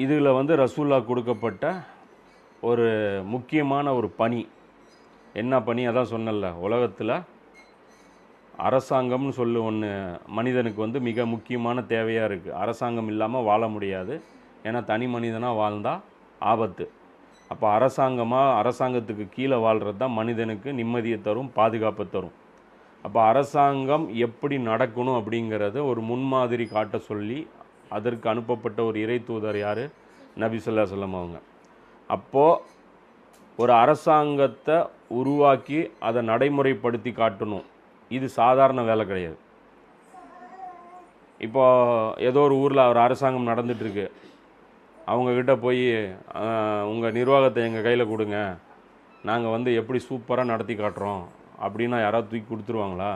இதில் வந்து ரசூல்லா கொடுக்கப்பட்ட ஒரு முக்கியமான ஒரு பணி. என்ன பணி? அதான் சொன்னல, உலகத்தில் அரசாங்கம்னு சொல்லி ஒன்று மனிதனுக்கு வந்து மிக முக்கியமான தேவையாக இருக்குது. அரசாங்கம் இல்லாமல் வாழ முடியாது. ஏன்னா தனி மனிதனாக வாழ்ந்தால் ஆபத்து. அப்போ அரசாங்கத்துக்கு கீழே வாழ்கிறது தான் மனிதனுக்கு நிம்மதியை தரும், பாதுகாப்பை தரும். அப்போ அரசாங்கம் எப்படி நடக்கணும் அப்படிங்கிறத ஒரு முன்மாதிரி காட்ட சொல்லி அதற்கு அனுப்பப்பட்ட ஒரு இறை தூதர் யார்? நபி ஸல்லல்லாஹு அலைஹி வஸல்லம் அவங்க. அப்போது ஒரு அரசாங்கத்தை உருவாக்கி அதை நடைமுறைப்படுத்தி காட்டணும். இது சாதாரண வேலை கிடையாது. இப்போ ஏதோ ஒரு ஊரில் ஒரு அரசாங்கம் நடந்துகிட்ருக்கு, அவங்கக்கிட்ட போய் உங்கள் நிர்வாகத்தை எங்கள் கையில் கொடுங்க, நாங்கள் வந்து எப்படி சூப்பராக நடத்தி காட்டுறோம் அப்படின்னா யாராவது தூக்கி கொடுத்துருவாங்களா?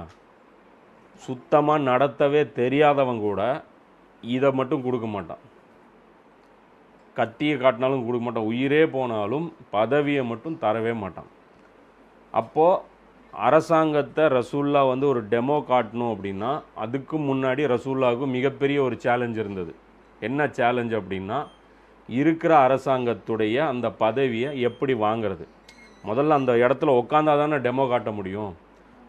சுத்தமாக நடத்தவே தெரியாதவங்க கூட இதை மட்டும் கொடுக்க மாட்டான். கத்தியை காட்டினாலும் கொடுக்க மாட்டான். உயிரே போனாலும் பதவியை மட்டும் தரவே மாட்டான். அப்போது அரசாங்கத்தை ரசூல்லா வந்து ஒரு டெமோ காட்டணும் அப்படின்னா அதுக்கு முன்னாடி ரசூல்லாவுக்கு மிகப்பெரிய ஒரு சேலஞ்ச் இருந்தது. என்ன சேலஞ்ச் அப்படின்னா, இருக்கிற அரசாங்கத்துடைய அந்த பதவியை எப்படி வாங்கிறது. முதல்ல அந்த இடத்துல உட்காந்தா தானே டெமோ காட்ட முடியும்.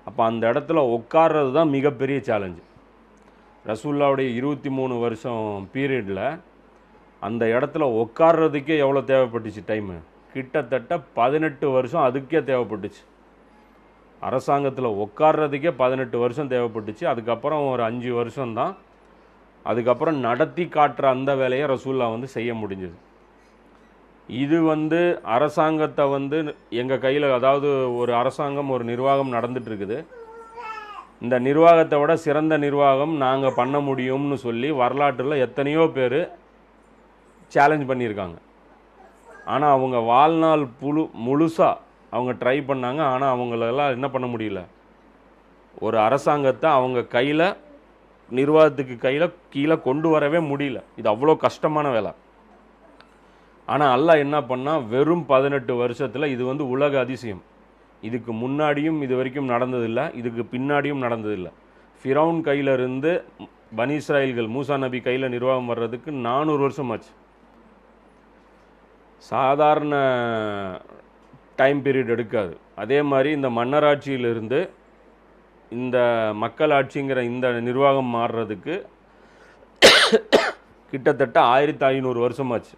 அப்போ அந்த இடத்துல உட்கார்றது தான் மிகப்பெரிய சேலஞ்சு. ரசூல்லாவுடைய 23 வருஷம் பீரியடில் அந்த இடத்துல உட்கார்றதுக்கே எவ்வளோ தேவைப்பட்டுச்சு டைமு? கிட்டத்தட்ட 18 வருஷம் அதுக்கே தேவைப்பட்டுச்சு. அரசாங்கத்தில் உட்கார்றதுக்கே 18 வருஷம் தேவைப்பட்டுச்சு. அதுக்கப்புறம் ஒரு 5 வருஷம்தான் அதுக்கப்புறம் நடத்தி காட்டுற அந்த வேலையை ரசூல்லா வந்து செய்ய முடிஞ்சது. இது வந்து அரசாங்கத்தை வந்து எங்கள் கையில், அதாவது ஒரு அரசாங்கம், ஒரு நிர்வாகம் நடந்துகிட்ருக்குது, இந்த நிர்வாகத்தை விட சிறந்த நிர்வாகம் நாங்கள் பண்ண முடியும்னு சொல்லி வரலாற்றில் எத்தனையோ பேர் சேலஞ்ச் பண்ணியிருக்காங்க. ஆனால் அவங்க வாழ்நாள் முழுசாக அவங்க ட்ரை பண்ணாங்க. ஆனால் அவங்களெல்லாம் என்ன பண்ண முடியல, ஒரு அரசாங்கத்தை அவங்க கையில், நிர்வாகத்துக்கு கையில் கீழே கொண்டு வரவே முடியல. இது அவ்வளோ கஷ்டமான வேலை. ஆனால் அல்லாஹ் என்ன பண்ணால், வெறும் 18 வருஷத்தில், இது வந்து உலக அதிசயம். இதுக்கு முன்னாடியும் இது வரைக்கும் நடந்ததில்லை, இதுக்கு பின்னாடியும் நடந்ததில்லை. ஃபிரௌன் கையிலிருந்து பனி இஸ்ராயல்கள் மூசா நபி கையில் நிர்வாகம் வர்றதுக்கு 400 வருஷம் ஆச்சு. சாதாரண டைம் பீரியட் எடுக்காது. அதே மாதிரி இந்த மன்னராட்சியிலிருந்து இந்த மக்கள் ஆட்சிங்கிற இந்த நிர்வாகம் மாறுறதுக்கு கிட்டத்தட்ட 1500 வருஷமாச்சு.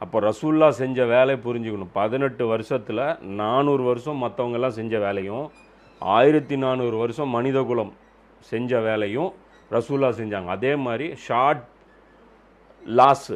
அப்போ ரசூல்லா செஞ்ச வேலை புரிஞ்சுக்கணும். 18 வருஷத்தில் 400 வருஷம் மற்றவங்கெல்லாம் செஞ்ச வேலையும் 1400 வருஷம் மனித குலம் செஞ்ச வேலையும் ரசூல்லா செஞ்சாங்க. அதே மாதிரி ஷார்ட் லாஸ்